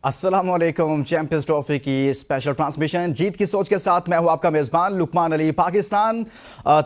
अस्सलाम वालेकुम। Champions trophy की स्पेशल ट्रांसमिशन जीत की सोच के साथ मैं हूं आपका मेज़बान लुकमान अली। पाकिस्तान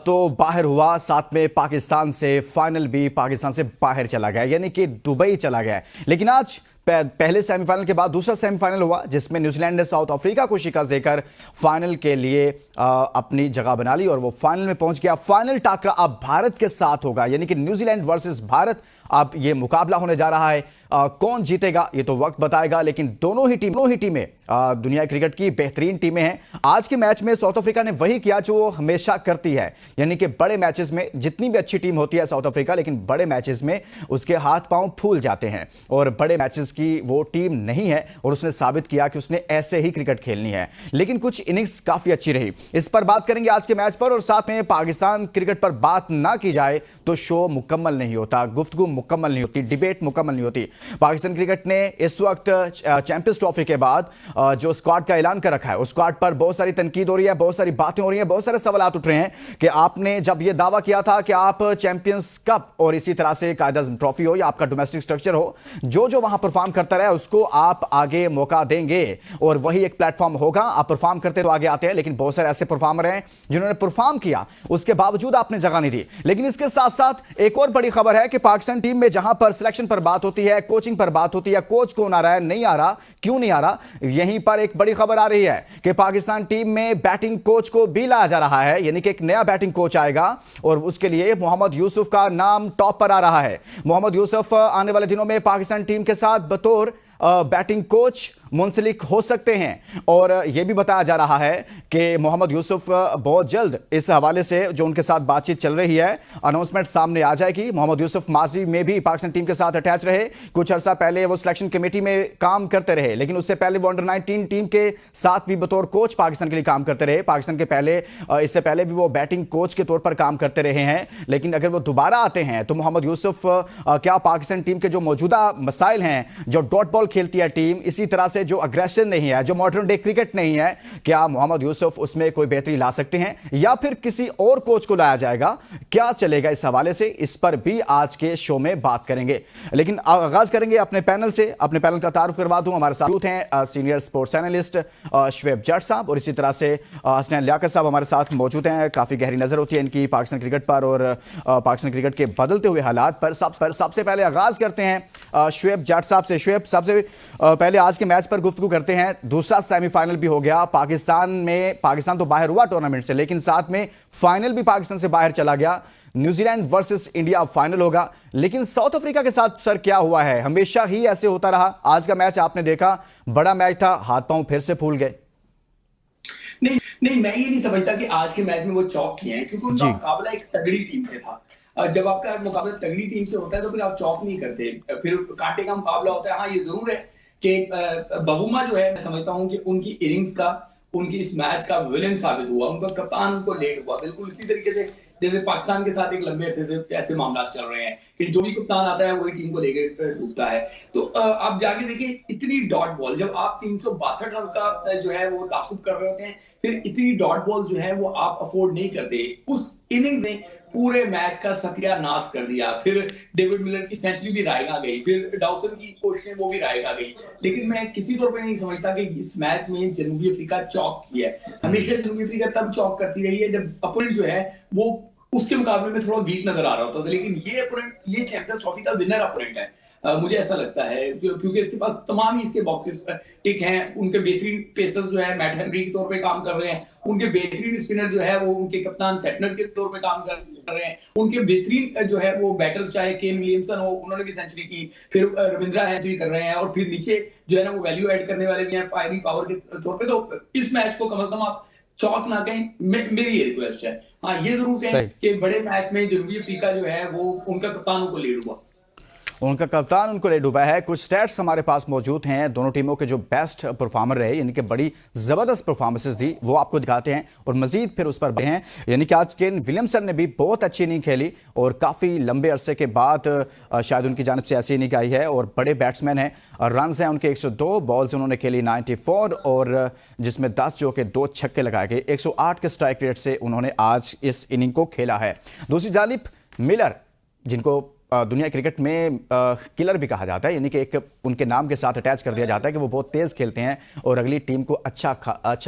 तो बाहर हुआ, साथ में पाकिस्तान से फाइनल भी पाकिस्तान से बाहर चला गया, यानी कि दुबई चला गया। लेकिन आज पहले सेमीफाइनल के बाद दूसरा सेमीफाइनल हुआ जिसमें न्यूजीलैंड ने साउथ अफ्रीका को शिकस्त देकर फाइनल के लिए अपनी जगह बना ली और वो फाइनल में पहुंच गया। फाइनल टाकरा अब भारत के साथ होगा, यानी कि न्यूजीलैंड वर्सेस भारत। अब ये मुकाबला होने जा रहा है। कौन जीतेगा ये तो वक्त बताएगा, लेकिन दोनों ही टीमें दुनिया क्रिकेट की बेहतरीन टीमें हैं। आज के मैच में साउथ अफ्रीका ने वही किया जो वो हमेशा करती है, यानी कि बड़े मैचेस में जितनी भी अच्छी टीम होती है साउथ अफ्रीका, लेकिन बड़े मैचेस में उसके हाथ पांव फूल जाते हैं और बड़े मैचेस की वो टीम नहीं है और उसने साबित किया कि उसने ऐसे ही क्रिकेट खेलनी है। लेकिन कुछ इनिंग्स काफी अच्छी रही, इस पर बात करेंगे आज के मैच पर। और साथ में पाकिस्तान क्रिकेट पर बात ना की जाए तो शो मुकम्मल नहीं होता, गुफ्तगू मुकम्मल नहीं होती, डिबेट मुकम्मल नहीं होती। पाकिस्तान क्रिकेट ने इस वक्त चैंपियंस ट्रॉफी के बाद जो स्क्वाड का ऐलान कर रखा है उस स्क्वाड पर बहुत सारी तनकीद हो रही है, बहुत सारी बातें हो रही हैं, बहुत सारे सवाल उठ रहे हैं कि आपने जब यह दावा किया था कि आप चैंपियंस कप और इसी तरह से कायदा ट्रॉफी हो या आपका डोमेस्टिक स्ट्रक्चर हो, जो जो वहां परफॉर्म करता रहे उसको आप आगे मौका देंगे और वही एक प्लेटफॉर्म होगा। आप परफॉर्म करते तो आगे आते हैं, लेकिन बहुत सारे ऐसे परफॉर्मर हैं जिन्होंने परफॉर्म किया उसके बावजूद आपने जगह नहीं दी। लेकिन इसके साथ साथ एक और बड़ी खबर है कि पाकिस्तान टीम में जहां पर सिलेक्शन पर बात होती है, कोचिंग पर बात होती है, कोच कौन आ रहा है, नहीं आ रहा, क्यों नहीं आ रहा, यहीं पर एक बड़ी खबर आ रही है कि पाकिस्तान टीम में बैटिंग कोच को भी लाया जा रहा है, यानी कि एक नया बैटिंग कोच आएगा और उसके लिए मोहम्मद यूसुफ का नाम टॉप पर आ रहा है। मोहम्मद यूसुफ आने वाले दिनों में पाकिस्तान टीम के साथ बतौर बैटिंग कोच मुंसलिक हो सकते हैं और यह भी बताया जा रहा है कि मोहम्मद यूसुफ बहुत जल्द इस हवाले से जो उनके साथ बातचीत चल रही है अनाउंसमेंट सामने आ जाएगी। मोहम्मद यूसुफ माजी में भी पाकिस्तान टीम के साथ अटैच रहे, कुछ अर्सा पहले वो सिलेक्शन कमेटी में काम करते रहे, लेकिन उससे पहले वो अंडर 19 टीम के साथ भी बतौर कोच पाकिस्तान के लिए काम करते रहे। पाकिस्तान के पहले इससे पहले भी वो बैटिंग कोच के तौर पर काम करते रहे हैं। लेकिन अगर वो दोबारा आते हैं तो मोहम्मद यूसुफ क्या पाकिस्तान टीम के जो मौजूदा मसाइल हैं, जो डॉट बॉल खेलती है टीम, इसी तरह से जो अग्रेशन नहीं है, जो मॉडर्न डे क्रिकेट नहीं है, क्या मोहम्मद यूसुफ उसमें कोई बेहतरी ला सकते हैं या फिर किसी और कोच को लाया जाएगा, क्या चलेगा इस हवाले से, इस पर भी आज के शो में बात करेंगे। लेकिन आगाज करेंगे अपने पैनल से। अपने पैनल का तारुफ करवा दूं, हमारे साथ हैं सीनियर स्पोर्ट्स एनालिस्ट शुएब जट साहब और इसी तरह से हसनैन लियाकत साहब हमारे साथ मौजूद हैं। काफी गहरी नजर होती है इनकी पाकिस्तान क्रिकेट पर और पाकिस्तान क्रिकेट के बदलते हुए हालात पर। सबसे पहले आगाज करते हैं शुएब जट साहब से। शुएब, सबसे पहले आज के मैच पर गुफ्तगू करते हैं। दूसरा सेमीफाइनल भी हो गया, पाकिस्तान तो बाहर हुआ टूर्नामेंट से, लेकिन साथ में फाइनल भी पाकिस्तान से बाहर चला गया। न्यूजीलैंड वर्सेस इंडिया फाइनल होगा, लेकिन साउथ अफ्रीका के साथ सर क्या हुआ है? हमेशा ही ऐसे होता रहा? आज का मैच आपने देखा, बड़ा मैच था, हाथ पांव फिर से फूल गए। नहीं नहीं, मैं ये नहीं समझता कि आज के मैच में वो चौक किए हैं, क्योंकि उनका मुकाबला एक तगड़ी टीम से था। जब आपका मुकाबला तगड़ी टीम से होता है तो फिर आप चौक नहीं करते, फिर कांटे का मुकाबला होता है। हाँ, ये जरूर है कि बवुमा जो है, मैं समझता हूँ कि उनकी इनिंग्स का, उनकी इस मैच का विलेन साबित हुआ, उनका कप्तान उनको लेट हुआ। बिल्कुल इसी तरीके से जैसे पाकिस्तान के साथ एक लंबे अरसे से ऐसे मामला चल रहे हैं कि जो भी कप्तान आता है वही टीम को लेकर डूबता है। तो आप जाके देखिए, इतनी डॉट बॉल, जब आप 362 रन का जो है वो ताकुब कर रहे होते हैं, फिर इतनी डॉट बॉल्स जो है वो आप अफोर्ड नहीं करते। उस इनिंग्स ने पूरे मैच का सत्यानाश कर दिया। फिर डेविड मिलर की सेंचुरी भी रायगा गई, फिर डाउसन की कोशिशें वो भी रायगा गई। लेकिन मैं किसी तौर पर नहीं समझता कि इस मैच में जनूबी अफ्रीका चौक किया है। हमेशा जनूबी अफ्रीका तब चौक करती रही है जब अपोनेंट जो है वो उसके मुकाबले में थोड़ा वीक नजर आ रहा होता था। लेकिन ये अपोनेंट, ये चैंपियंस ट्रॉफी का विनर अपोनेंट है, मुझे ऐसा लगता है, क्योंकि इसके पास तमाम ही इसके बॉक्सेस टिक हैं। उनके बेहतरीन पेसर्स जो है मैट हेनरी के तौर पे काम कर रहे हैं, उनके बेहतरीन स्पिनर जो है वो उनके कप्तान सेटनर के तौर पे काम कर रहे हैं, उनके बेहतरीन जो है वो बैटर्स चाहे केन विलियमसन हो, उन्होंने भी सेंचुरी की, फिर रविंद्रा सेंचुरी कर रहे हैं, और फिर नीचे जो है ना वो वैल्यू ऐड करने वाले भी हैं फायरिंग पावर के तौर पे। तो इस मैच को कम से कम आप चौक ना कहें, मेरी ये रिक्वेस्ट है। हाँ, ये जरूर कहें कि बड़े मैच में जनूबी अफ्रीका जो है वो उनका कप्तान को लीड हुआ, उनका कप्तान उनको ले डूबा है। कुछ स्टैट्स हमारे पास मौजूद हैं दोनों टीमों के जो बेस्ट परफॉर्मर रहे, यानी कि बड़ी ज़बरदस्त परफॉर्मेंसेस दी, वो आपको दिखाते हैं और मजीद फिर उस पर हैं। यानी कि आज केन विलियमसन ने भी बहुत अच्छी इनिंग खेली और काफ़ी लंबे अरसे के बाद शायद उनकी जानब से ऐसी इनिंग आई है और बड़े बैट्समैन हैं। रन हैं उनके 102, बॉल्स उन्होंने खेली 94 और जिसमें 10 जो कि 2 छक्के लगाए गए। 108 के स्ट्राइक रेट से उन्होंने आज इस इनिंग को खेला है। दूसरी जानिब मिलर, जिनको दुनिया क्रिकेट में किलर भी कहा जाता है, यानी कि एक उनके नाम के साथ अटैच कर दिया जाता है कि वो बहुत तेज़ खेलते हैं और अगली टीम को अच्छा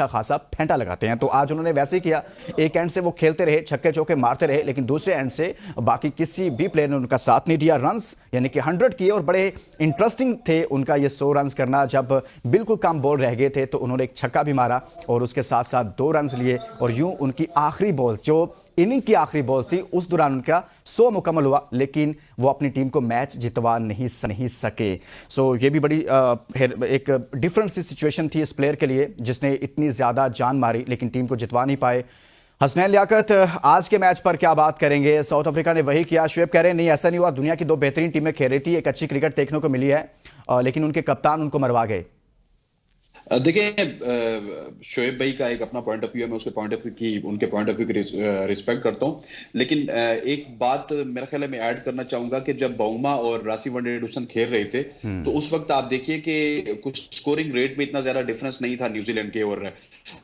खासा फेंटा लगाते हैं। तो आज उन्होंने वैसे ही किया, एक एंड से वो खेलते रहे, छक्के चौके मारते रहे, लेकिन दूसरे एंड से बाकी किसी भी प्लेयर ने उनका साथ नहीं दिया। रन्स यानी कि 100 किए और बड़े इंटरेस्टिंग थे उनका ये 100 रन्स करना। जब बिल्कुल कम बॉल रह गए थे तो उन्होंने एक छक्का भी मारा और उसके साथ साथ 2 रन्स लिए, और यूं उनकी आखिरी बॉल, जो इनिंग की आखिरी बॉल थी, उस दौरान उनका 100 मुकम्मल हुआ, लेकिन वो अपनी टीम को मैच जितवा नहीं सके। सो ये भी बड़ी एक डिफरेंट सी सिचुएशन थी इस प्लेयर के लिए जिसने इतनी ज़्यादा जान मारी लेकिन टीम को जितवा नहीं पाए। हसनैन लियाकत, आज के मैच पर क्या बात करेंगे? साउथ अफ्रीका ने वही किया। शुएब कह रहे हैं नहीं ऐसा नहीं हुआ, दुनिया की 2 बेहतरीन टीमें खेल रही थी, एक अच्छी क्रिकेट देखने को मिली है, लेकिन उनके कप्तान उनको मरवा गए। देखिए, शोएब भाई का एक अपना पॉइंट ऑफ व्यू है, मैं उसके पॉइंट ऑफ व्यू की, उनके पॉइंट ऑफ व्यू की रिस्पेक्ट करता हूं, लेकिन एक बात मेरा ख्याल है मैं ऐड करना चाहूंगा कि जब बाउमा और रासी वनडे खेल रहे थे तो उस वक्त आप देखिए कि कुछ स्कोरिंग रेट में इतना ज्यादा डिफरेंस नहीं था न्यूजीलैंड के और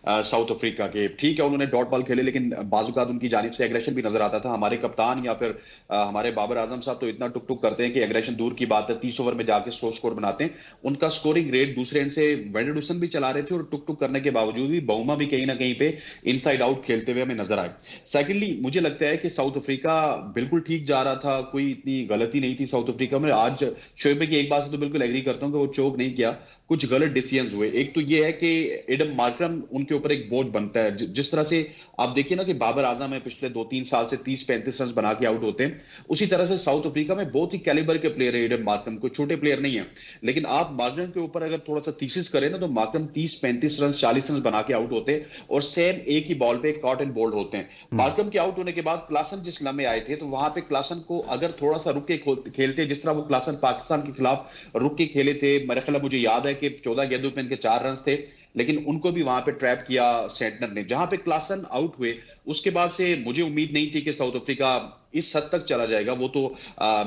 साउथ अफ्रीका के। ठीक है, उन्होंने डॉट बॉल खेले, लेकिन बाजुकात उनकी जानिब से एग्रेशन भी नजर आता था। हमारे कप्तान या फिर हमारे बाबर आजम साहब तो इतना टुक टुक करते हैं कि एग्रेशन दूर की बात है, 30 ओवर में जाके 100 स्कोर बनाते हैं। उनका स्कोरिंग रेट दूसरे एंड से वेंडरडुसन भी चला रहे थे और टुक टुक करने के बावजूद भी बाउमा भी कहीं ना कहीं पे इनसाइड आउट खेलते हुए हमें नजर आए। सेकेंडली, मुझे लगता है कि साउथ अफ्रीका बिल्कुल ठीक जा रहा था, कोई इतनी गलती नहीं थी साउथ अफ्रीका में। आज शोएब की एक बात से तो बिल्कुल एग्री करता हूं कि वो चोक नहीं किया, कुछ गलत डिसीजंस हुए। एक तो ये है कि एडम मार्करम उनके ऊपर एक बोझ बनता है। जिस तरह से आप देखिए ना कि बाबर आजम है पिछले 2-3 साल से 30-35 रन बना के आउट होते हैं, उसी तरह से साउथ अफ्रीका में बहुत ही कैलिबर के प्लेयर है एडम मार्करम, कोई छोटे प्लेयर नहीं है। लेकिन आप मार्करम के ऊपर अगर थोड़ा सा थीसिस करें ना तो मार्करम 30-35 रन 40 रन बना के आउट होते हैं और सेम एक ही बॉल पे कॉट एंड बोल्ड होते हैं। मार्करम के आउट होने के बाद क्लासन जिस लम्हे आए थे तो वहां पे क्लासन को अगर थोड़ा सा रुक के खेलते, जिस तरह वो क्लासन पाकिस्तान के खिलाफ रुक के खेले थे, मेरे ख्याल मुझे याद है कि 14 गेंदों पे इनके 4 रन थे, लेकिन उनको भी वहां पे ट्रैप किया सेंटनर ने। जहां पे क्लासन आउट हुए उसके बाद से मुझे उम्मीद नहीं थी कि साउथ अफ्रीका इस हद तक चला जाएगा। वो तो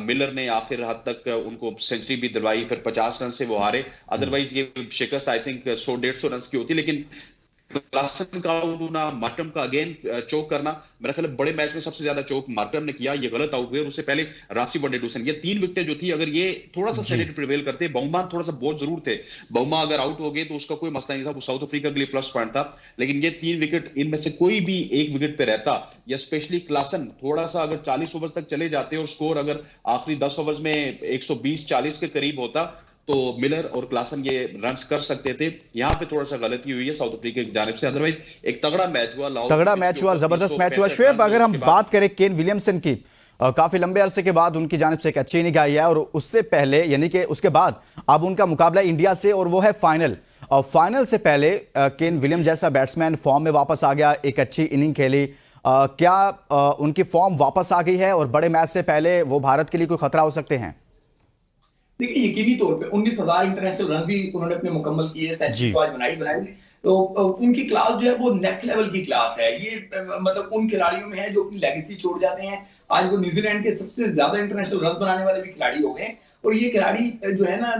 मिलर ने आखिर हद तक उनको सेंचुरी भी दिलवाई, फिर 50 रन से वो हारे, अदरवाइज ये शिकस्त आई थिंक 100-150 रन की होती। लेकिन क्लासन का आउट होना, मार्करम का अगेन चोक करना, मेरा ख्याल बड़े मैच में सबसे ज्यादा चोक मार्करम ने किया, ये गलत आउट हुए। और उससे पहले रासी वनडे ये 3 विकेटें जो थी, अगर ये थोड़ा सा सैनिटी प्रिवेल करते, बाउमा थोड़ा सा बहुत जरूर थे, बाउमा अगर आउट हो गए तो उसका कोई मसला नहीं था, वो साउथ अफ्रीका के लिए प्लस पॉइंट था। लेकिन ये 3 विकेट, इनमें से कोई भी एक विकेट पे रहता, या स्पेशली क्लासन थोड़ा सा अगर 40 ओवर तक चले जाते और स्कोर अगर आखिरी 10 ओवर में 120-40 के करीब होता तो मिलर और क्लासन ये रन्स कर सकते थे। यहां पे थोड़ा सा गलती हुई है साउथ अफ्रीका की जानिब से, अदरवाइज एक तगड़ा मैच हुआ, जबरदस्त मैच हुआ। शुएब, अगर हम बात करें केन विलियमसन की, काफी लंबे अरसे के बाद उनकी जानिब से एक अच्छी इनिंग आई है, और उससे पहले यानी कि उसके बाद अब उनका मुकाबला इंडिया से, और वो है फाइनल। और फाइनल से पहले केन विलियम जैसा बैट्समैन फॉर्म में वापस आ गया, एक अच्छी इनिंग खेली। क्या उनकी फॉर्म वापस आ गई है और बड़े मैच से पहले वो भारत के लिए कोई खतरा हो सकते हैं? देखिए, यकीनी तौर पे 19,000 इंटरनेशनल रन भी उन्होंने अपने मुकम्मल किए, सेंचुरी तो आज बनाई। तो उनकी क्लास जो है वो नेक्स्ट लेवल की क्लास है। ये मतलब उन खिलाड़ियों में है जो अपनी लेगेसी छोड़ जाते हैं। आज वो न्यूजीलैंड के सबसे ज्यादा इंटरनेशनल रन बनाने वाले भी खिलाड़ी हो गए, और ये खिलाड़ी जो है ना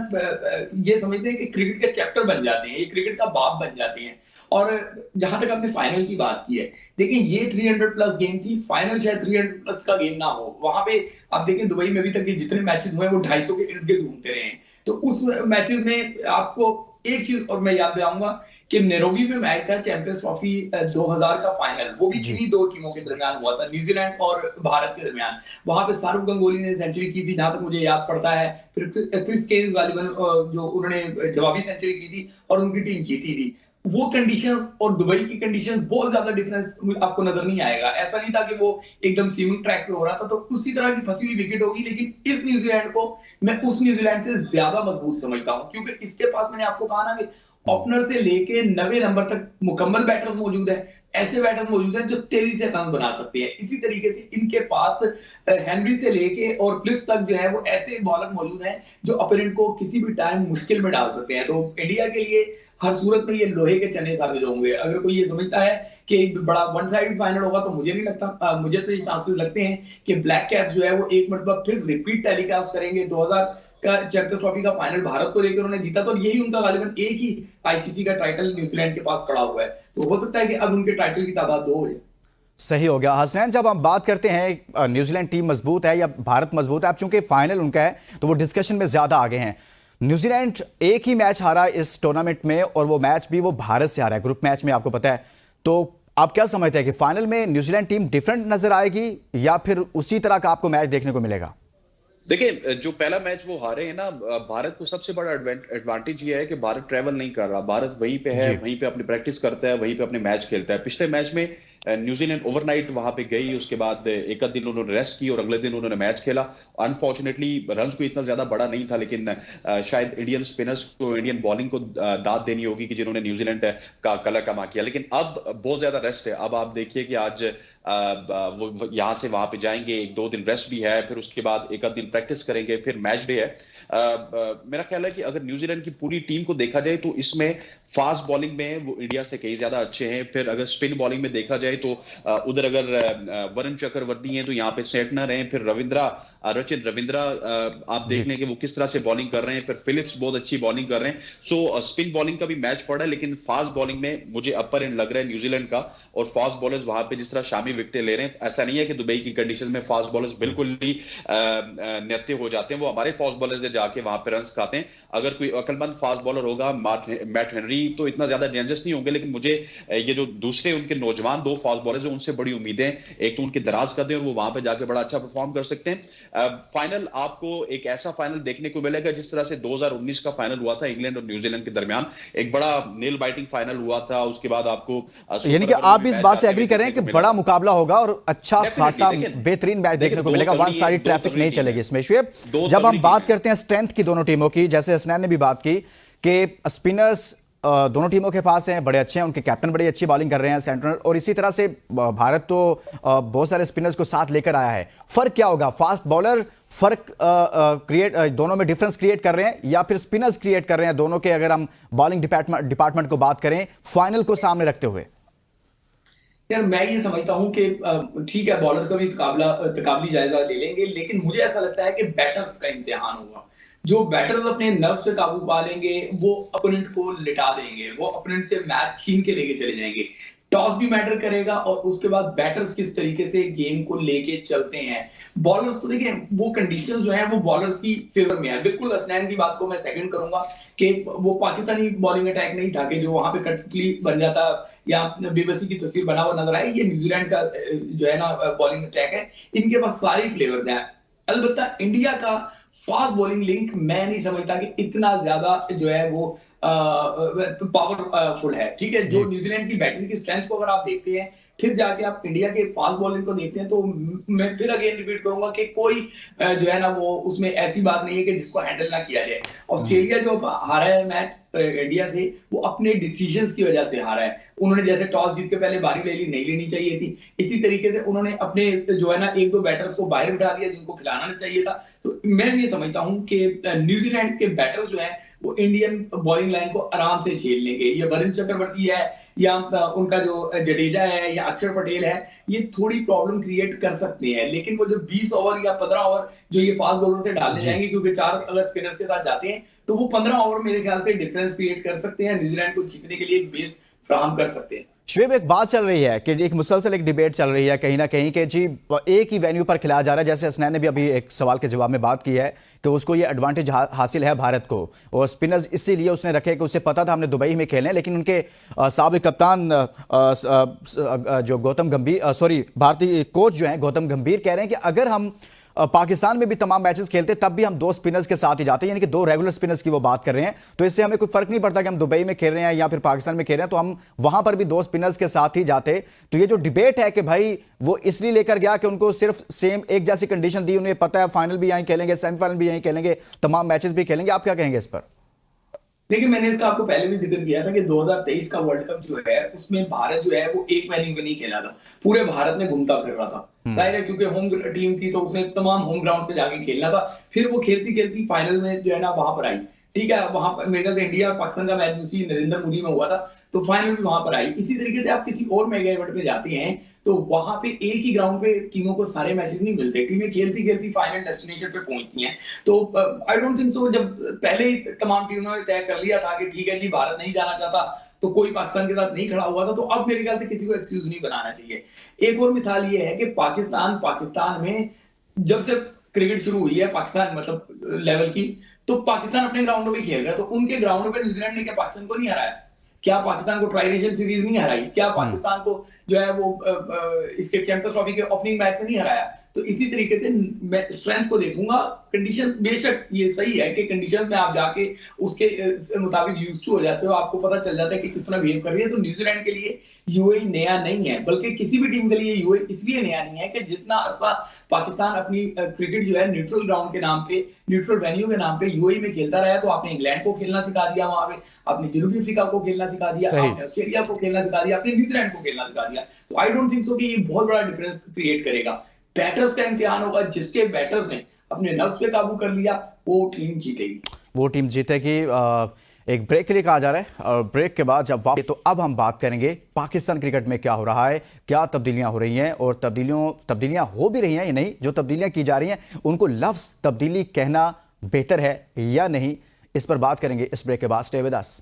ये समझते हैं कि क्रिकेट के चैप्टर बन जाते हैं, ये क्रिकेट का बाप बन जाते हैं। और जहां तक आपने फाइनल की बात की है, देखिए ये 300 प्लस गेम थी, फाइनल शायद 300 प्लस का गेम ना हो। वहां पे आप देखिए दुबई में अभी तक जितने मैचेस हुए वो 250 के इर्द गिर्द घूमते रहे हैं। तो उस मैचेस में आपको एक चीज और मैं याद दिलाऊंगा कि नैरोबी में मैच था चैंपियंस ट्रॉफी 2000 का फाइनल, वो भी इन्हीं 2 टीमों के दरमियान हुआ था, न्यूजीलैंड और भारत के दरमियान। वहां पे शाहरुख गंगोली ने सेंचुरी की थी, जहां तक मुझे याद पड़ता है। फिर क्रिस केज गालिबन जो उन्होंने जवाबी सेंचुरी की थी और उनकी टीम जीती थी। वो कंडीशंस और दुबई की कंडीशंस बहुत ज्यादा डिफरेंस आपको नजर नहीं आएगा। ऐसा नहीं था कि वो एकदम सीमिंग ट्रैक पे हो रहा था, तो उसी तरह की फंसी हुई विकेट होगी। लेकिन इस न्यूजीलैंड को मैं उस न्यूजीलैंड से ज्यादा मजबूत समझता हूं, क्योंकि इसके पास मैंने आपको कहा ना कि ओपनर से लेके 90 नंबर तक मुकम्मल बैटर्स मौजूद है, ऐसे बैटर्स मौजूद हैं जो तेजी से रन बना सकते हैं। इसी तरीके से इनके पास हेनरी से लेके और फ्लिप्स तक जो है वो ऐसे बॉलर मौजूद हैं जो अपोनेंट को किसी भी टाइम मुश्किल में डाल सकते हैं। तो इंडिया के लिए हर सूरत में ये लोहे के चने साबित होंगे। अगर कोई ये समझता है कि एक बड़ा वन साइड फाइनल होगा तो मुझे नहीं लगता। मुझे तो ये चांसेस लगते हैं कि ब्लैक कैप्स जो है वो एक मरतबा फिर रिपीट टेलीकास्ट करेंगे। 2000 का चैंपियंस ट्रॉफी का फाइनल भारत को लेकर उन्होंने जीता, तो यही उनका गालिबन एक ही आईसीसी का टाइटल न्यूजीलैंड के पास पड़ा हुआ है। तो हो सकता है कि अब उनके टाइटल की तादाद 2 हो जाए। सही हो गया। हसनैन, जब हम बात करते हैं न्यूजीलैंड टीम मजबूत है या भारत मजबूत है, अब चूंकि फाइनल उनका है तो वो डिस्कशन में ज्यादा आगे हैं। न्यूजीलैंड एक ही मैच हारा इस टूर्नामेंट में और वो मैच भी वो भारत से हारा है ग्रुप मैच में, आपको पता है। तो आप क्या समझते हैं कि फाइनल में न्यूजीलैंड टीम डिफरेंट नजर आएगी या फिर उसी तरह का आपको मैच देखने को मिलेगा? देखिए, जो पहला मैच वो हारे हैं ना, भारत को सबसे बड़ा एडवांटेज ये है कि भारत ट्रैवल नहीं कर रहा। भारत वहीं पे है, वहीं पे अपनी प्रैक्टिस करता है, वहीं पे अपने मैच खेलता है। पिछले मैच में न्यूजीलैंड ओवरनाइट वहां पे गई, उसके बाद एक दिन उन्होंने रेस्ट की और अगले दिन उन्होंने मैच खेला। अनफॉर्चुनेटली रन्स को इतना ज्यादा बड़ा नहीं था, लेकिन शायद इंडियन स्पिनर्स को, इंडियन बॉलिंग को दाद देनी होगी कि जिन्होंने न्यूजीलैंड का कला कमा किया। लेकिन अब बहुत ज्यादा रेस्ट है। अब आप देखिए कि आज वो यहां से वहां पे जाएंगे, 1-2 दिन रेस्ट भी है, फिर उसके बाद एक आध दिन प्रैक्टिस करेंगे, फिर मैच डे है। मेरा ख्याल है कि अगर न्यूजीलैंड की पूरी टीम को देखा जाए तो इसमें फास्ट बॉलिंग में वो इंडिया से कहीं ज्यादा अच्छे हैं। फिर अगर स्पिन बॉलिंग में देखा जाए तो उधर अगर वरुण चक्रवर्ती हैं तो यहाँ पे सेटनर हैं, फिर रविंद्रा आप देख लें कि वो किस तरह से बॉलिंग कर रहे हैं, फिर फिलिप्स बहुत अच्छी बॉलिंग कर रहे हैं। सो स्पिन बॉलिंग का भी मैच पड़ा है, लेकिन फास्ट बॉलिंग में मुझे अपर एंड लग रहा है न्यूजीलैंड का। और फास्ट बॉलर्स वहां पे जिस तरह शामी विकेटें ले रहे हैं, ऐसा नहीं है कि दुबई की कंडीशन में फास्ट बॉलर्स बिल्कुल ही नित्य हो जाते हैं। वो हमारे फास्ट बॉलर्स जाके वहां पे रन खाते हैं। अगर कोई अकलमंद फास्ट बॉलर होगा, मैट हेनरी, तो इतना ज्यादा डेंजरस नहीं होंगे। लेकिन मुझे ये जो दूसरे उनके नौजवान 2 फास्ट बॉलर्स हैं, उनसे बड़ी उम्मीदें। एक तो उनके दराज कर दें और वो वहां पे जाके बड़ा अच्छा परफॉर्म कर सकते हैं। फाइनल आपको एक ऐसा फाइनल देखने को मिलेगा जिस तरह से 2019 का फाइनल हुआ था इंग्लैंड और न्यूजीलैंड के दरमियान। एक बड़ा नेल बाइटिंग फाइनल हुआ था। उसके बाद आपको यानी कि आप इस बात से एग्री करें कि बड़ा मुकाबला होगा और अच्छा खासा बेहतरीन मैच देखने को मिलेगा, वन साइड ट्रैफिक नहीं चलेगी इसमें। शुएब, जब हम बात करते हैं स्ट्रेंथ की दोनों टीमों की, जैसे हसनैन ने भी बात की कि स्पिनर्स दोनों टीमों के पास हैं, बड़े अच्छे हैं, उनके कैप्टन बड़ी अच्छी बॉलिंग कर रहे हैं सेंटर, और इसी तरह से भारत तो बहुत सारे स्पिनर्स को साथ लेकर आया है। फर्क क्या होगा? फास्ट बॉलर फर्क क्रिएट, दोनों में डिफरेंस क्रिएट कर रहे हैं या फिर स्पिनर्स क्रिएट कर रहे हैं दोनों के, अगर हम बॉलिंग डिपार्टमेंट को बात करें फाइनल को सामने रखते हुए? यार मैं ये समझता हूं कि ठीक है, बॉलर्स का भी तकाबली जायजा ले लेंगे, लेकिन मुझे ऐसा लगता है कि बैटर्स का इम्तिहान होगा। जो बैटर्स अपने नर्व्स पे काबू पा लेंगे वो अपोनेंट को लिटा देंगे, वो अपोनेंट से मैच छीन के लेके चले जाएंगे। टॉस भी मैटर करेगा और उसके बाद बैटर्स किस तरीके से गेम को लेके चलते हैं। बॉलर्स तो देखिए, वो कंडीशंस जो है वो बॉलर्स की फेवर में है। बिल्कुल हसनैन की बात को मैं सेकंड करूंगा कि वो पाकिस्तानी बॉलिंग अटैक नहीं था कि जो वहां पे कटली बन जाता या बेबसी की तस्वीर बना हुआ नजर आए। ये न्यूजीलैंड का जो है ना बॉलिंग अटैक है, इनके पास सारी फ्लेवर है। अलबत्ता इंडिया का फास्ट बॉलिंग लिंक मैं नहीं समझता कि इतना ज्यादा जो है वो पावरफुल है। ठीक है, जो न्यूजीलैंड की बैटिंग की स्ट्रेंथ को अगर आप देखते हैं, फिर जाके आप इंडिया के फास्ट बॉलिंग को देखते हैं, तो मैं फिर अगेन रिपीट करूंगा कि कोई जो है ना वो उसमें ऐसी बात नहीं है कि जिसको हैंडल ना किया जाए। ऑस्ट्रेलिया जो हारा है मैच इंडिया से, वो अपने डिसीजंस की वजह से हारा है। उन्होंने जैसे टॉस जीत के पहले बारी ले ली, नहीं लेनी चाहिए थी। इसी तरीके से उन्होंने अपने जो है ना 1-2 बैटर्स को बाहर बिठा दिया जिनको खिलाना नहीं चाहिए था। तो मैं ये समझता हूं कि न्यूजीलैंड के बैटर्स जो है वो इंडियन बॉलिंग लाइन को आराम से झेल लेंगे। ये वरुण चक्रवर्ती है या उनका जो जडेजा है या अक्षर पटेल है, ये थोड़ी प्रॉब्लम क्रिएट कर सकते हैं। लेकिन वो जो 20 ओवर या 15 ओवर जो ये फास्ट बॉलर से डालने जाएंगे, क्योंकि 4 अगर स्पिनर्स के साथ जाते हैं, तो वो 15 ओवर मेरे ख्याल से डिफरेंस क्रिएट कर सकते हैं, न्यूजीलैंड को जीतने के लिए एक बेस फराहम कर सकते हैं। शुएब, एक बात चल रही है कि एक मुसलसल एक डिबेट चल रही है कहीं ना कहीं कि जी एक ही वेन्यू पर खिलाया जा रहा है। जैसे हसनैन ने भी अभी एक सवाल के जवाब में बात की है कि उसको ये एडवांटेज हासिल है भारत को, और स्पिनर्स इसीलिए उसने रखे कि उसे पता था हमने दुबई में खेलने। लेकिन उनके साबिक कप्तान जो गौतम गंभीर भारतीय कोच जो हैं गौतम गंभीर कह रहे हैं कि अगर हम पाकिस्तान में भी तमाम मैचेस खेलते तब भी हम 2 स्पिनर्स के साथ ही जाते हैं, यानी कि 2 रेगुलर स्पिनर्स की वो बात कर रहे हैं। तो इससे हमें कोई फर्क नहीं पड़ता कि हम दुबई में खेल रहे हैं या फिर पाकिस्तान में खेल रहे हैं, तो हम वहां पर भी 2 स्पिनर्स के साथ ही जाते। तो ये जो डिबेट है कि भाई वो इसलिए लेकर गया कि उनको सिर्फ सेम एक जैसी कंडीशन दी, उन्हें पता है फाइनल भी यहीं खेलेंगे, सेमीफाइनल भी यहीं खेलेंगे, तमाम मैचेस भी खेलेंगे। आप क्या कहेंगे इस पर? देखिए, मैंने इसका आपको पहले भी जिक्र किया था कि 2023 का वर्ल्ड कप जो है उसमें भारत जो है वो एक वेन्यू में नहीं खेला था, पूरे भारत में घूमता फिर रहा था। जाहिर है क्योंकि होम टीम थी तो उसने तमाम होम ग्राउंड पे जाके खेलना था। फिर वो खेलती खेलती फाइनल में जो है ना वहां पर आई। ठीक है, वहां पर मेरे ख्याल से इंडिया और पाकिस्तान का मैच उसी नरेंद्र मोदी में हुआ था, तो फाइनल भी वहां पर आई। इसी तरीके से आप किसी और मेगा इवेंट में जाते हैं तो वहां पे एक ही ग्राउंड पे टीमों को सारे मैचेस नहीं मिलते, टीमें खेलती खेलती फाइनल डेस्टिनेशन पे पहुंचती हैं। तो आई डोंट थिंक सो, जब पहले ही तमाम टीमों ने तय कर लिया था कि ठीक है जी भारत नहीं जाना चाहता, तो कोई पाकिस्तान के साथ नहीं खड़ा हुआ था, तो अब मेरे ख्याल से किसी को एक्सक्यूज नहीं बनाना चाहिए। एक और मिसाल ये है कि पाकिस्तान में जब से क्रिकेट शुरू हुई है पाकिस्तान मतलब लेवल की, तो पाकिस्तान अपने ग्राउंडों पे खेल रहा है, तो उनके ग्राउंडों पे न्यूजीलैंड ने क्या पाकिस्तान को नहीं हराया? क्या पाकिस्तान को ट्राई नेशन सीरीज नहीं हराई? क्या पाकिस्तान को जो है वो इसके चैंपियंस ट्रॉफी के ओपनिंग मैच में नहीं हराया? तो इसी तरीके से मैं स्ट्रेंथ को देखूंगा। कंडीशन बेशक ये सही है कि कंडीशन में आप जाके उसके मुताबिक यूज टू हो जाते हो, आपको पता चल जाता है कि किस तरह बिहेव कर रही है। तो न्यूजीलैंड के लिए यूएई नया नहीं है, बल्कि किसी भी टीम के लिए यूएई इसलिए नया नहीं है कि जितना अरसा पाकिस्तान अपनी क्रिकेट जो है न्यूट्रल ग्राउंड के नाम पे, न्यूट्रल वेन्यू के नाम पे यूएई में खेलता रहा है, तो आपने इंग्लैंड को खेलना सिखा दिया वहां पे, आपने जनूबी अफ्रीका को खेलना सिखा दिया, आपने ऑस्ट्रेलिया को खेलना सिखा दिया, आपने न्यूजीलैंड को खेलना सिखा दिया। तो आई डोंट थिंक सो कि ये बहुत बड़ा डिफरेंस क्रिएट करेगा। बैटर्स का इम्तिहान होगा, जिसके बैटर्स ने अपने नर्व्स पे काबू कर लिया वो टीम जीतेगी, वो टीम जीतेगी। एक ब्रेक के लिए कहा जा रहा है और ब्रेक के बाद जब वापस, तो अब हम बात करेंगे पाकिस्तान क्रिकेट में क्या हो रहा है, क्या तब्दीलियां हो रही हैं और तब्दीलियां हो भी रही हैं या नहीं, जो तब्दीलियां की जा रही हैं उनको लफ्ज तब्दीली कहना बेहतर है या नहीं, इस पर बात करेंगे इस ब्रेक के बाद। Stay with us.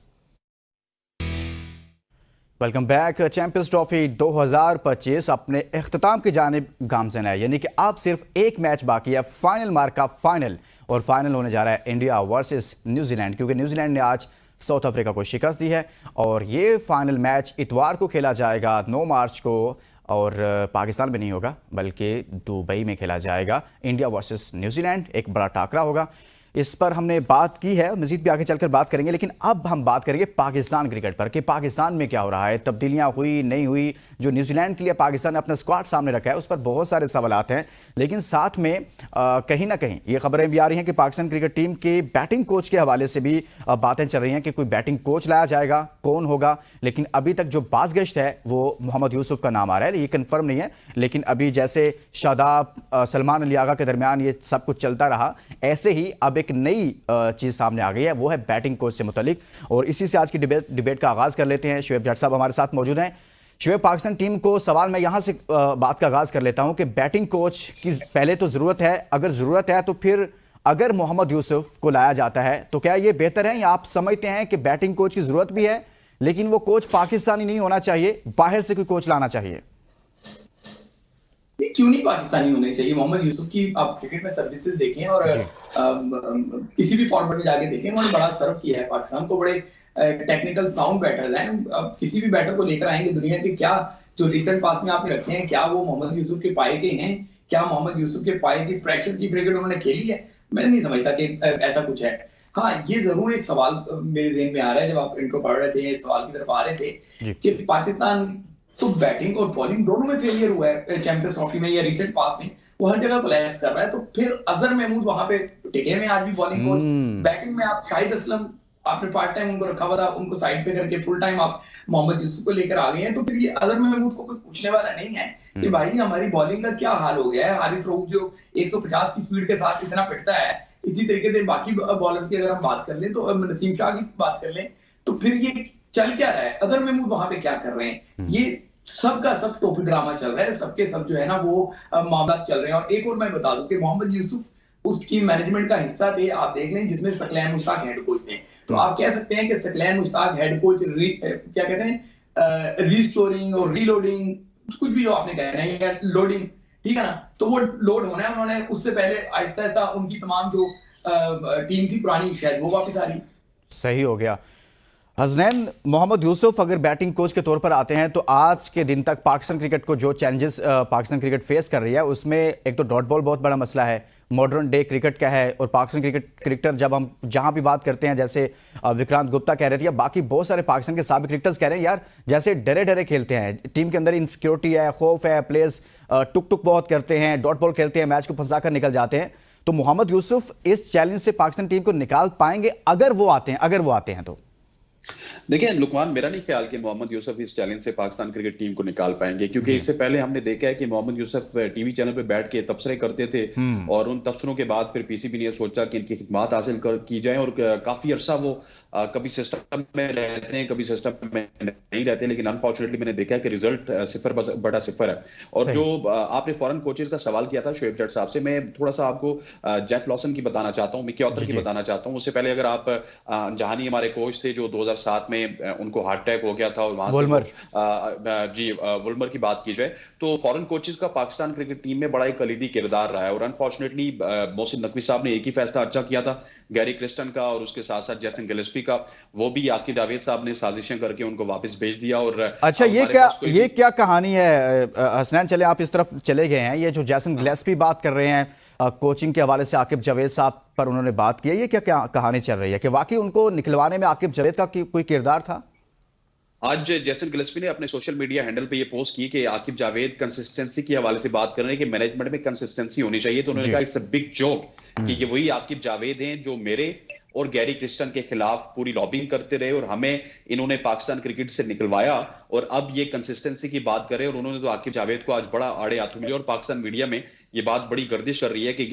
Welcome back. Champions trophy 2025 अपने इख्तिताम की जानिब गामज़न है, यानी कि अब सिर्फ एक मैच बाकी है, फाइनल मार्क का फाइनल, और फाइनल होने जा रहा है इंडिया वर्सेस न्यूजीलैंड, क्योंकि न्यूजीलैंड ने आज साउथ अफ्रीका को शिकस्त दी है और ये फाइनल मैच इतवार को खेला जाएगा 9 मार्च को, और पाकिस्तान में नहीं होगा बल्कि दुबई में खेला जाएगा। इंडिया वर्सेस न्यूजीलैंड एक बड़ा टाकरा होगा, इस पर हमने बात की है, मजीद भी आगे चलकर बात करेंगे। लेकिन अब हम बात करेंगे पाकिस्तान क्रिकेट पर कि पाकिस्तान में क्या हो रहा है, तब्दीलियां हुई नहीं हुई, जो न्यूजीलैंड के लिए पाकिस्तान ने अपना स्क्वाड सामने रखा है उस पर बहुत सारे सवालात हैं। लेकिन साथ में कहीं ना कहीं ये खबरें भी आ रही हैं कि पाकिस्तान क्रिकेट टीम के बैटिंग कोच के हवाले से भी बातें चल रही हैं कि कोई बैटिंग कोच लाया जाएगा, कौन होगा। लेकिन अभी तक जो बाज़गश्त है वो मोहम्मद यूसुफ का नाम आ रहा है, ये कन्फर्म नहीं है। लेकिन अभी जैसे शादाब सलमान अली आगा के दरमियान ये सब कुछ चलता रहा, ऐसे ही अब एक नई चीज सामने आ गई है, वो है बैटिंग कोच से मुतालिक। और इसी से आज की डिबेट का आगाज कर लेते हैं। शुएब जट साहब हमारे साथ मौजूद हैं। शुएब, पाकिस्तान टीम को सवाल मैं यहां से बात का आगाज कर लेता हूं कि बैटिंग कोच की पहले तो जरूरत है, अगर जरूरत है तो फिर अगर मोहम्मद यूसुफ को लाया जाता है तो क्या ये बेहतर है, या आप समझते हैं कि बैटिंग कोच की जरूरत भी है लेकिन वो कोच पाकिस्तानी नहीं होना चाहिए, बाहर से कोई कोच लाना चाहिए? क्यों नहीं पाकिस्तानी होने चाहिए? मोहम्मद यूसुफ की आप क्रिकेट में सर्विसेज देखें और किसी भी फॉर्मेट में जाके देखें, उन्होंने बड़ा सर्व किया है पाकिस्तान को, बड़े टेक्निकल साउंड बैटर हैं। अब किसी भी बैटर को लेकर आएंगे दुनिया के, क्या जो रिसेंट पास में आपने रखे हैं, क्या वो मोहम्मद यूसुफ के पाए के हैं? क्या मोहम्मद यूसुफ के पाए की प्रेशर की क्रिकेट उन्होंने खेली है? मैं नहीं समझता कि ऐसा कुछ है। हाँ, ये जरूर एक सवाल मेरे ज़हन में आ रहा है जब आप इंट्रो पढ़ रहे थे, इस सवाल की तरफ आ रहे थे कि पाकिस्तान तो बैटिंग और बॉलिंग दोनों में फेलियर हुआ है चैंपियंस ट्रॉफी में या रिसेंट पास में, वो हर जगह कोलैप्स कर रहा है। तो फिर अजहर महमूद वहां पे टिके में आज भी बॉलिंग कोच, बैटिंग में आप शाहिद असलम आपने पार्ट टाइम उनको रखा हुआ था, उनको साइड पे करके फुल टाइम आप मोहम्मद यूसुफ को लेकर आ गए हैं। तो फिर ये अजहर महमूद को कोई पूछने वाला नहीं है कि भाई हमारी बॉलिंग का क्या हाल हो गया है। हारिस रऊफ जो 150 की स्पीड के साथ इतना पिटता है, इसी तरीके से बाकी बॉलर्स की अगर हम बात कर लें, तो नसीम शाह की बात कर लें, तो फिर ये चल क्या रहा है? अजहर महमूद वहां पे क्या कर रहे हैं? ये सबका सब टोपी ड्रामा चल रहा है, सबके सब जो है ना वो मामला चल रहे हैं। और एक और मैं बता दूं कि मोहम्मद यूसुफ उसकी मैनेजमेंट का हिस्सा थे, आप देख लें, जिसमें सकलैन मुश्ताक हेड कोच थे। तो आप कह सकते हैं कि सकलैन मुश्ताक हेड कोच क्या कहते हैं, रीस्टोरिंग और रीलोडिंग, कुछ भी जो आपने कहना है, या लोडिंग, ठीक है ना, तो वो लोड होना है। उन्होंने उससे पहले आहिस्ता आहिस्ता उनकी तमाम जो टीम थी पुरानी, शायद वो वापस आ रही। सही हो गया। हसनैन, मोहम्मद यूसुफ अगर बैटिंग कोच के तौर पर आते हैं तो आज के दिन तक पाकिस्तान क्रिकेट को जो चैलेंजेस पाकिस्तान क्रिकेट फेस कर रही है उसमें एक तो डॉट बॉल बहुत बड़ा मसला है, मॉडर्न डे क्रिकेट का है, और पाकिस्तान क्रिकेटर जब हम जहां भी बात करते हैं, जैसे विक्रांत गुप्ता कह रहे थे या बाकी बहुत सारे पाकिस्तान के साबिक क्रिकेटर्स कह रहे हैं, यार जैसे डरे डरे खेलते हैं, टीम के अंदर इनसिक्योरिटी है, खौफ है, प्लेयर्स टुक टुक बहुत करते हैं, डॉट बॉल खेलते हैं, मैच को फंसा कर निकल जाते हैं। तो मोहम्मद यूसुफ इस चैलेंज से पाकिस्तान टीम को निकाल पाएंगे अगर वो आते हैं तो? देखिए लुकमान, मेरा नहीं ख्याल कि मोहम्मद यूसुफ इस चैलेंज से पाकिस्तान क्रिकेट टीम को निकाल पाएंगे, क्योंकि इससे पहले हमने देखा है कि मोहम्मद यूसुफ टीवी चैनल पे बैठ के तबसरे करते थे और उन तबसरों के बाद फिर पीसीबी ने सोचा कि इनकी खिदमत हासिल की जाए और काफी अरसा वो कभी सिस्टम में रहते हैं, कभी सिस्टम में नहीं रहते, लेकिन अनफॉर्चुनेटली मैंने देखा है कि रिजल्ट 0/0 है। और जो आपने फॉरेन कोचेस का सवाल किया था शोएब जट साहब से, मैं थोड़ा सा आपको जेफ लॉसन की बताना चाहता हूँ, मिकी ऑथर की बताना चाहता हूँ। उससे पहले अगर आप जहानी हमारे कोच थे जो 2007 में उनको हार्ट अटैक हो गया था और वहां से वुल्मर की बात की जाए तो फॉरेन कोचेस का पाकिस्तान क्रिकेट टीम में बड़ा एक कलीदी किरदार रहा है। और अनफॉर्चुनेटली मोहसिन नकवी साहब ने एक ही फैसला अच्छा किया था, गैरी क्रिस्टन का और उसके साथ साथ जैसन गिलेस्पी का, वो भी आकिब जावेद साहब ने साजिशें करके उनको वापस भेज दिया। और अच्छा, ये क्या कहानी है हसनैन? चले आप इस तरफ चले गए हैं, ये जो जैसन गिलेस्पी बात कर रहे हैं कोचिंग के हवाले से आकिब जावेद साहब पर उन्होंने बात की है, ये क्या कहानी चल रही है कि वाकई उनको निकलवाने में आकिब जावेद का कोई किरदार था? आज जैसन गिलेस्पी ने अपने सोशल मीडिया हैंडल पे ये पोस्ट की कि आकिब जावेद कंसिस्टेंसी के हवाले से बात कर रहे हैं कि मैनेजमेंट में कंसिस्टेंसी होनी चाहिए, तो उन्होंने कहा इट्स अ बिग जोक कि ये वही आकिब जावेद हैं जो मेरे और गैरी क्रिस्टन के खिलाफ पूरी लॉबिंग करते रहे और हमें इन्होंने पाकिस्तान क्रिकेट से निकलवाया और अब ये कंसिस्टेंसी की बात कर रहे हैं। और उन्होंने तो आकिब जावेद को आज बड़ा आड़े हाथों लिया और पाकिस्तान मीडिया में ये बात बड़ी गर्दिश कर रही है कि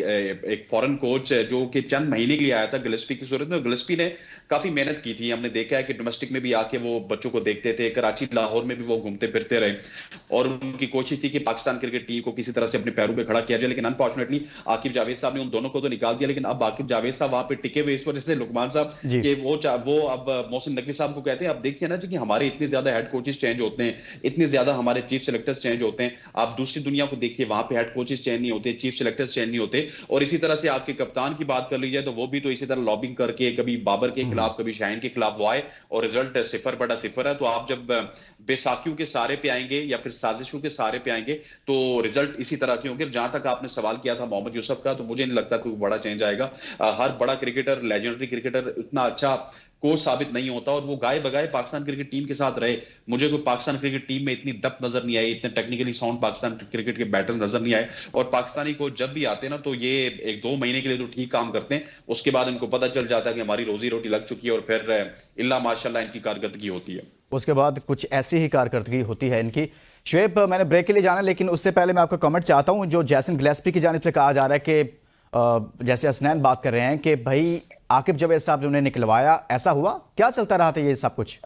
एक फॉरेन कोच जो कि चंद महीने के लिए आया था गिलेस्पी की सूरत में, गिलेस्पी ने काफी मेहनत की थी। हमने देखा है कि डोमेस्टिक में भी आके वो बच्चों को देखते थे, कराची लाहौर में भी वो घूमते फिरते रहे और उनकी कोशिश थी कि पाकिस्तान क्रिकेट टीम को किसी तरह से अपने पैरों पे खड़ा किया जाए। लेकिन अनफॉर्चुनेटली आकिब जावेद साहब ने उन दोनों को तो निकाल दिया, लेकिन अब आकिब जावेद साहब वहां पे टिके हुए इस वजह से लुकमान साहब कि वो अब मोहसिन नकवी साहब को कहते हैं, अब देखिए ना जी कि हमारे इतने ज्यादा हेड कोचेस चेंज होते हैं, इतने ज्यादा हमारे चीफ सिलेक्टर्स चेंज होते हैं, आप दूसरी दुनिया को देखिए वहां पे हेड कोचेस चेंज नहीं होते, चीफ सिलेक्टर्स चेंज नहीं होते। और इसी तरह से आपके कप्तान की बात कर लीजिए तो वो भी तो इसी तरह लॉबिंग करके कभी बाबर के खिलाफ कभी शाहीन के खिलाफ वो आए और रिजल्ट 0/0 है। तो आप जब बेसाखियों के सहारे पे आएंगे या फिर साजिशों के सहारे पे आएंगे तो रिजल्ट इसी तरह के होंगे। जहां तक आपने सवाल किया था मोहम्मद यूसुफ का, तो मुझे नहीं लगता कोई बड़ा चेंज आएगा। हर बड़ा क्रिकेटर, लेजेंडरी क्रिकेटर इतना अच्छा कोच साबित नहीं होता और वो गाए बगाए पाकिस्तान क्रिकेट टीम के साथ रहे। मुझे कोई पाकिस्तान क्रिकेट टीम में इतनी डेप्थ नजर नहीं आई, इतने टेक्निकली साउंड पाकिस्तान क्रिकेट के बैटर्स नजर नहीं आए। और पाकिस्तानी कोच जब भी आते हैं ना तो ये 1-2 महीने के लिए तो ठीक काम करते हैं, उसके बाद इनको पता चल जाता है कि हमारी रोजी रोटी लग चुकी है और फिर इल्ला माशाल्लाह इनकी कारकर्दगी होती है। उसके बाद कुछ ऐसी ही कारकर्दगी होती है इनकी। शुएब, मैंने ब्रेक के लिए जाना, लेकिन उससे पहले मैं आपका कमेंट चाहता हूं। जो जैसन गिलेस्पी की जानिब से कहा जा रहा है कि जैसे हसनैन बात कर रहे हैं कि भाई आकिब जावेद साहब ने उन्हें निकलवाया, ऐसा हुआ? क्या चलता रहा था ये सब कुछ?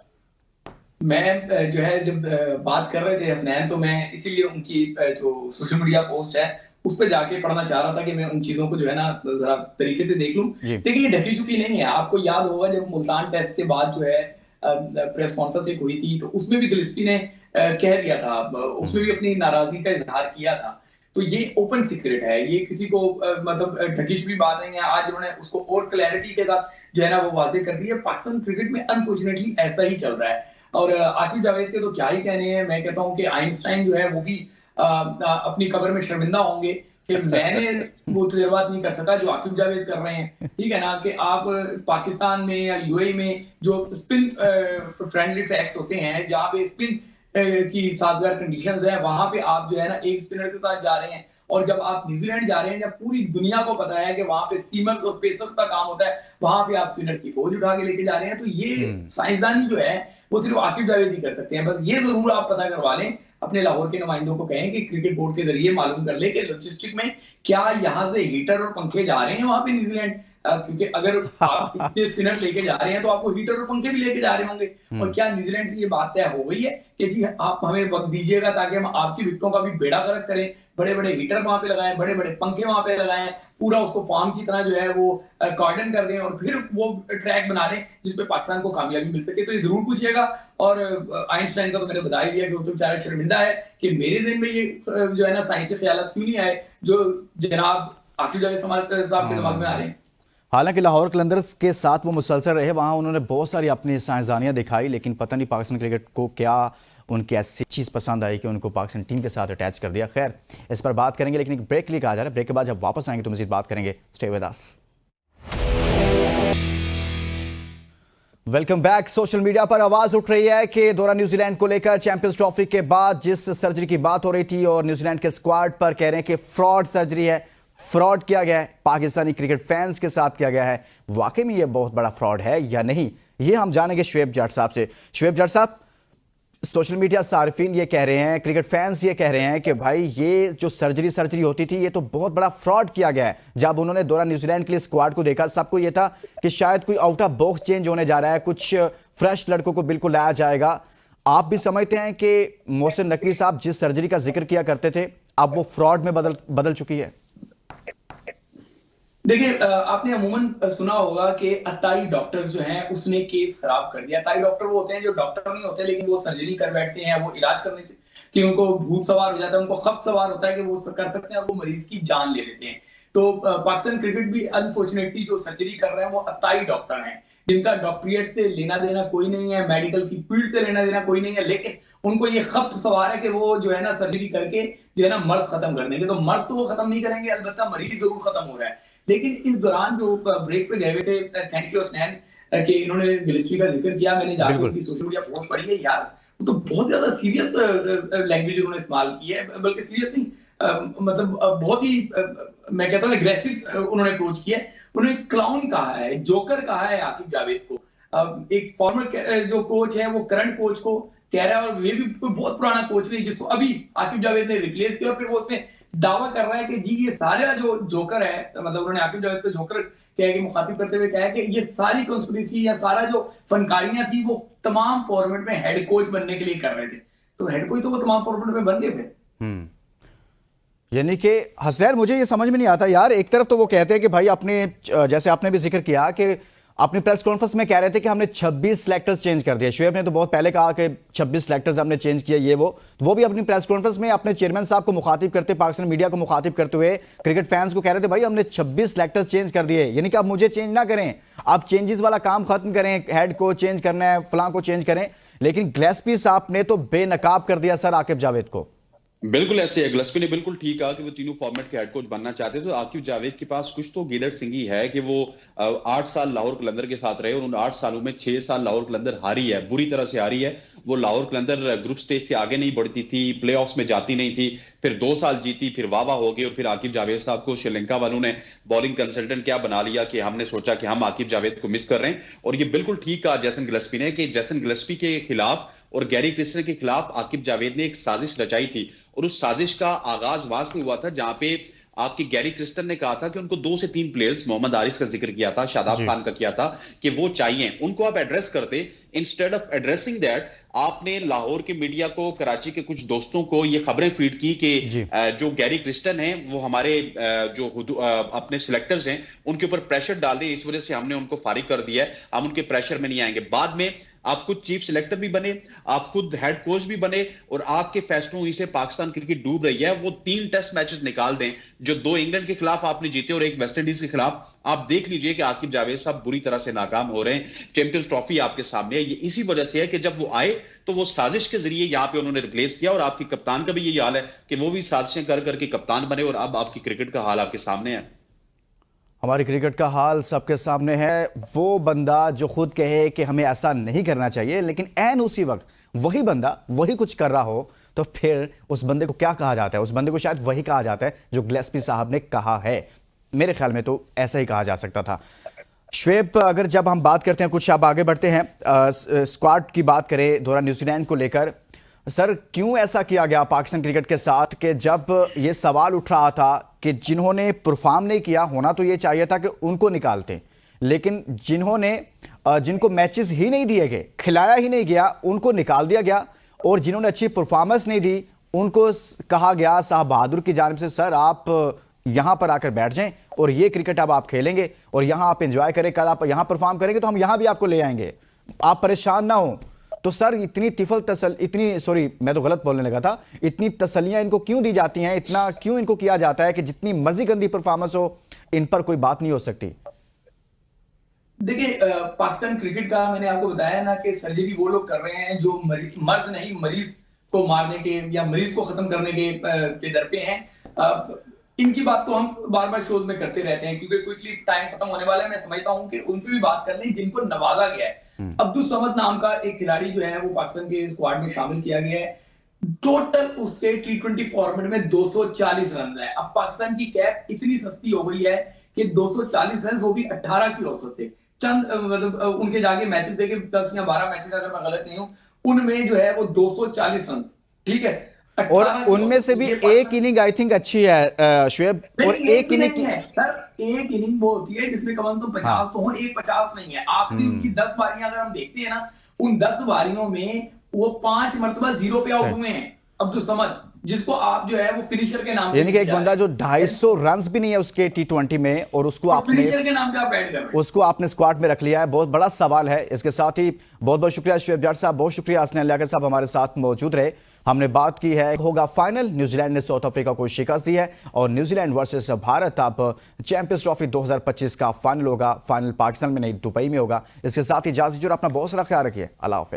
मैं जो है जब बात कर रहे थे हसनैन, तो मैं इसीलिए उनकी जो सोशल मीडिया पोस्ट है उस पर जाके पढ़ना चाह रहा था कि मैं उन चीजों को जो है ना जरा तरीके से देख लूं। देखिए ये ढकी चुकी नहीं है। आपको याद होगा जब मुल्तान टेस्ट के बाद जो है प्रेस कॉन्फ्रेंस एक हुई थी तो उसमें भी गिलेस्पी ने कह दिया था, उसमें भी अपनी नाराजगी का इजहार किया था। तो ये ओपन सीक्रेट है, ये किसी को मतलब ढकी छुपी बात नहीं है। आज उन्होंने उसको और क्लैरिटी के साथ जो है ना वो वाजे कर दी है। पाकिस्तान क्रिकेट में अनफॉर्चुनेटली ऐसा ही चल रहा है। और आकिब जावेद के तो क्या ही कहने हैं। मैं कहता हूँ कि आइंस्टाइन जो है वो भी अपनी कब्र में शर्मिंदा होंगे कि मैंने वो तजुर्बात नहीं कर सका जो आकिब जावेद कर रहे हैं। ठीक है ना कि आप पाकिस्तान में या यूएई में जो स्पिन फ्रेंडली ट्रैक्स होते हैं जहाँ पे स्पिन की साजगार कंडीशंस हैं, वहां पे आप जो है ना एक स्पिनर के साथ जा रहे हैं। और जब आप न्यूजीलैंड जा रहे हैं, जब पूरी दुनिया को पता है कि वहां पे सीमर्स और पेसर्स का काम होता है, वहां पे आप स्पिनर्स की खोज उठा के लेके जा रहे हैं। तो ये साइंसदानी जो है वो सिर्फ आकिब जावेद ही कर सकते हैं। बस ये जरूर आप पता करवा लें, अपने लाहौर के नुमाइंदों को कहें कि क्रिकेट बोर्ड के जरिए मालूम कर ले कि लॉजिस्टिक में क्या यहाँ से हीटर और पंखे जा रहे हैं वहां पे न्यूजीलैंड। क्योंकि अगर आप इतने स्पिनर लेके जा रहे हैं तो आपको हीटर और पंखे भी लेके जा रहे होंगे। और क्या न्यूजीलैंड से ये बात तय हो गई है कि जी आप हमें वक्त दीजिएगा ताकि हम आपकी विकेटों का भी बेड़ा गर्क करें, बड़े बड़े हीटर वहां पे लगाएं, बड़े बड़े पंखे वहां पे लगाएं, पूरा उसको फार्म की तरह जो है वो कॉर्डन कर दें और फिर वो ट्रैक बना लें जिसपे पाकिस्तान को कामयाबी मिल सके। तो ये जरूर पूछिएगा। और आइंस्टाइन का तो मैंने बता ही दिया कि वो तो बेचारा शर्मिंदा है कि मेरे दिन में ये जो है ना साइंसी ख्यालात क्यों नहीं आए जो जनाब आकिब जावेद साहब के दिमाग में आ रहे हैं। हालांकि लाहौर कलंदर्स के साथ वो मुसलसल रहे, वहाँ उन्होंने बहुत सारी अपनी साइंसदानियाँ दिखाई, लेकिन पता नहीं पाकिस्तान क्रिकेट को क्या उनकी ऐसी चीज़ पसंद आई कि उनको पाकिस्तान टीम के साथ अटैच कर दिया। खैर, इस पर बात करेंगे, लेकिन एक ब्रेक के लिए कहा जा रहा है। ब्रेक के बाद जब वापस आएंगे तो मज़ीद बात करेंगे। Stay with us. Welcome back. Social media पर आवाज़ उठ रही है कि दौरा न्यूजीलैंड को लेकर चैंपियंस ट्रॉफी के बाद जिस सर्जरी की बात हो रही थी और न्यूजीलैंड के स्क्वाड पर कह रहे हैं कि फ्रॉड सर्जरी है, फ्रॉड किया गया है, पाकिस्तानी क्रिकेट फैंस के साथ किया गया है, वाकई में ये बहुत बड़ा फ्रॉड है या नहीं, ये हम जानेंगे शुएब जट साहब से। शुएब जट साहब, सोशल मीडिया सार्फिन ये कह रहे हैं, क्रिकेट फैंस ये कह रहे हैं कि भाई ये जो सर्जरी होती थी, ये तो बहुत बड़ा फ्रॉड किया गया है। जब उन्होंने दौरान न्यूजीलैंड के लिए स्क्वाड को देखा, सबको ये था कि शायद कोई आउट ऑफ बॉक्स चेंज होने जा रहा है, कुछ फ्रेश लड़कों को बिल्कुल लाया जाएगा। आप भी समझते हैं कि मोहसिन नकवी साहब जिस सर्जरी का जिक्र किया करते थे, अब वो फ्रॉड में बदल चुकी है? देखिए, आपने अमूमन सुना होगा कि अताई डॉक्टर्स जो हैं उसने केस खराब कर दिया। अताई डॉक्टर वो होते हैं जो डॉक्टर नहीं होते लेकिन वो सर्जरी कर बैठते हैं, वो इलाज करने से कि उनको भूत सवार हो जाता है, उनको खब्त सवार होता है कि वो कर सकते हैं और वो मरीज की जान ले लेते हैं। तो पाकिस्तान क्रिकेट भी अनफॉर्चुनेटली जो सर्जरी कर रहे हैं वो अताई डॉक्टर हैं, जिनका डॉक्टरिएट से लेना देना कोई नहीं है, मेडिकल की फील्ड से लेना देना कोई नहीं है, लेकिन उनको ये खब्त सवार है कि वो जो है ना सर्जरी करके जो है ना मर्ज खत्म कर देंगे। तो मर्ज तो वो खत्म नहीं करेंगे, अलबत्ता मरीज जरूर खत्म हो रहा है। लेकिन इस दौरान जो ब्रेक पे गए हुए थे, थैंक यू स्नैन कि इन्होंने गिलेस्पी का जिक्र किया, मैंने जाकर उनकी सोशल मीडिया पोस्ट पढ़ी है यार, तो बहुत ज्यादा सीरियस लैंग्वेज उन्होंने इस्तेमाल की है, बल्कि सीरियस नहीं, मतलब बहुत ही मैं कहता हूँ एग्रेसिव उन्होंने अप्रोच किया है। उन्होंने क्लाउन कहा है, जोकर कहा है आकिब जावेद को। एक फॉर्मर जो कोच है वो करंट कोच को कह रहा है, और ये भी बहुत पुराना कोच नहीं जिसको अभी आकिब जावेद ने रिप्लेस किया, और फिर वो उसमें दावा कर रहा है कि जी ये सारा जो जोकर है, मतलब उन्होंने आकिब जावेद को जोकर कह के मुखातिब करते हुए कहा है कि ये सारी कॉन्स्पिरेसी या सारा जो फनकारियां थी वो तमाम फॉर्मेट में हेड कोच बनने के लिए कर रहे थे। तो हेड कोच तो वो तमाम फॉर्मेट में बन गए थे। यानी कि हसनैन, मुझे ये समझ में नहीं आता यार, एक तरफ तो वो कहते हैं कि भाई अपने, जैसे आपने भी जिक्र किया कि अपनी प्रेस कॉन्फ्रेंस में कह रहे थे कि हमने 26 सिलेक्टर्स चेंज कर दिए। शुएब ने तो बहुत पहले कहा कि 26 सिलेक्टर्स हमने चेंज किए, ये वो भी अपनी प्रेस कॉन्फ्रेंस में अपने चेयरमैन साहब को मुखातिब करते, पाकिस्तान मीडिया को मुखातिब करते हुए क्रिकेट फैंस को कह रहे थे भाई हमने 26 सिलेक्टर्स चेंज कर दिए, यानी कि आप मुझे चेंज ना करें, आप चेंजेस वाला काम खत्म करें, हेड को चेंज करना है, फलां को चेंज करें। लेकिन गिलेस्पी साहब ने तो बेनकाब कर दिया सर आकिब जावेद को। बिल्कुल ऐसे है, गिलेस्पी ने बिल्कुल ठीक कहा कि वो तीनों फॉर्मेट के हेड कोच बनना चाहते थे। तो आकिब जावेद के पास कुछ तो गिलट सिंगी है कि वो 8 साल लाहौर कलंदर के साथ रहे और उन 8 सालों में 6 साल लाहौर कलंदर हारी है, बुरी तरह से हारी है। वो लाहौर कलंदर ग्रुप स्टेज से आगे नहीं बढ़ती थी, प्लेऑफ्स में जाती नहीं थी, फिर 2 साल जीती, फिर वाह वाह हो गई, और फिर आकिब जावेद साहब को श्रीलंका वालों ने बॉलिंग कंसल्टेंट क्या बना लिया कि हमने सोचा कि हम आकिब जावेद को मिस कर रहे हैं। और ये बिल्कुल ठीक कहा जैसन गिलेस्पी ने कि जैसन गिलेस्पी के खिलाफ और गैरी क्रिस्टन के खिलाफ आकिब जावेद ने एक साजिश रचाई थी, और उस साजिश का आगाज वहां से हुआ था जहां पे आपकी गैरी क्रिस्टन ने कहा था कि उनको 2 से 3 प्लेयर्स, मोहम्मद आरिस का जिक्र किया था, शादाब खान का किया था, कि वो चाहिए, उनको आप एड्रेस करते। इंस्टेड ऑफ एड्रेसिंग दैट, आपने लाहौर के मीडिया को, कराची के कुछ दोस्तों को ये खबरें फीड की कि जो गैरी क्रिस्टन है वो हमारे जो अपने सिलेक्टर्स हैं उनके ऊपर प्रेशर डाल रहे, इस वजह से हमने उनको फारिग कर दिया है, हम उनके प्रेशर में नहीं आएंगे। बाद में आप खुद चीफ सिलेक्टर भी बने, आप खुद हेड कोच भी बने, और आपके फैसलों से पाकिस्तान क्रिकेट डूब रही है। वो 3 टेस्ट मैचेस निकाल दें, जो 2 इंग्लैंड के खिलाफ आपने जीते और 1 वेस्टइंडीज के खिलाफ, आप देख लीजिए कि आकिब जावेद साहब बुरी तरह से नाकाम हो रहे हैं। चैंपियंस ट्रॉफी आपके सामने है, ये इसी वजह से है कि जब वो आए तो वो साजिश के जरिए यहां पे उन्होंने रिप्लेस किया, और आपकी कप्तान का भी यही हाल है कि वो भी साजिशें कर करके कप्तान बने, और अब आपकी क्रिकेट का हाल आपके सामने है। हमारी क्रिकेट का हाल सबके सामने है। वो बंदा जो खुद कहे कि हमें ऐसा नहीं करना चाहिए, लेकिन ऐन उसी वक्त वही बंदा वही कुछ कर रहा हो, तो फिर उस बंदे को क्या कहा जाता है? उस बंदे को शायद वही कहा जाता है जो गिलेस्पी साहब ने कहा है। मेरे ख्याल में तो ऐसा ही कहा जा सकता था। शुएब, अगर जब हम बात करते हैं, कुछ आप आगे बढ़ते हैं, स्क्वाड की बात करें दौरान न्यूजीलैंड को लेकर, सर क्यों ऐसा किया गया पाकिस्तान क्रिकेट के साथ कि जब ये सवाल उठ रहा था कि जिन्होंने परफॉर्म नहीं किया, होना तो ये चाहिए था कि उनको निकालते, लेकिन जिनको मैचेस ही नहीं दिए गए, खिलाया ही नहीं गया, उनको निकाल दिया गया, और जिन्होंने अच्छी परफॉर्मेंस नहीं दी उनको कहा गया साहब बहादुर की जानिब से, सर आप यहां पर आकर बैठ जाएं और ये क्रिकेट अब आप खेलेंगे और यहां आप एंजॉय करें, कल आप यहां परफॉर्म करेंगे तो हम यहां भी आपको ले आएंगे, आप परेशान ना हो। तो सर मैं तो गलत बोलने लगा था, इतनी तसल्लियां इनको क्यों दी जाती हैं, इतना क्यों इनको किया जाता है कि जितनी मर्जी गंदी परफॉर्मेंस हो इन पर कोई बात नहीं हो सकती? देखिए, पाकिस्तान क्रिकेट का मैंने आपको बताया ना कि सर्जरी वो लोग कर रहे हैं जो मर्ज नहीं मरीज को मारने के या मरीज को खत्म करने के दर पे हैं। इनकी बात तो हम बार बार शोज में करते रहते हैं क्योंकि क्विकली टाइम खत्म होने वाला है। मैं समझता हूं कि उन पे भी बात कर लें जिनको नवाजा गया है। अब्दुल समद नाम का एक खिलाड़ी जो है वो पाकिस्तान के स्क्वाड में शामिल किया गया है। टोटल उसके T20 फॉर्मेट में 240 रन है। अब पाकिस्तान की कैप इतनी सस्ती हो गई है कि 240 रन, वो भी 18 की औसत से। चंद मतलब उनके जाके मैचेस देखे 10 या 12 मैचेस, अगर मैं गलत नहीं हूं, उनमें जो है वो 240 रन, ठीक है, और 18 की उनमें औसत से भी ये एक इनिंग आई थिंक अच्छी है शुएब, और नहीं, एक भी इनिंग नहीं है सर। एक इनिंग वो होती है जिसमें कम से कम 50 तो हो, एक 50 नहीं है। आखिरी उनकी 10 बारियां अगर हम देखते हैं ना, उन 10 बारियों में वो 5 मरतबा 0 पे आउट हुए हैं। अब तो समझ, जिसको आप जो है वो फिनिशर के नाम पे यानी कि एक जा बंदा रहे जो हैं। 250 रन्स भी नहीं है उसके T20 में, और उसको तो आपने फिनिशर के नाम पे आप ऐड कर रहे हैं। उसको आपने स्क्वाड में रख लिया है। बहुत बड़ा सवाल है। इसके साथ ही बहुत बहुत शुक्रिया शुएब जाट साहब, बहुत शुक्रिया हसनैन लियाकत साहब हमारे साथ मौजूद रहे। हमने बात की है होगा फाइनल, न्यूजीलैंड ने साउथ अफ्रीका को शिकस्त दी है और न्यूजीलैंड वर्सेस भारत अब चैंपियंस ट्रॉफी 2025 का फाइनल होगा। फाइनल पाकिस्तान में नहीं, दुबई में होगा। इसके साथ ही इजाजत दीजिए और अपना बहुत सारा ख्याल रखिए। अल्लाह हाफिज।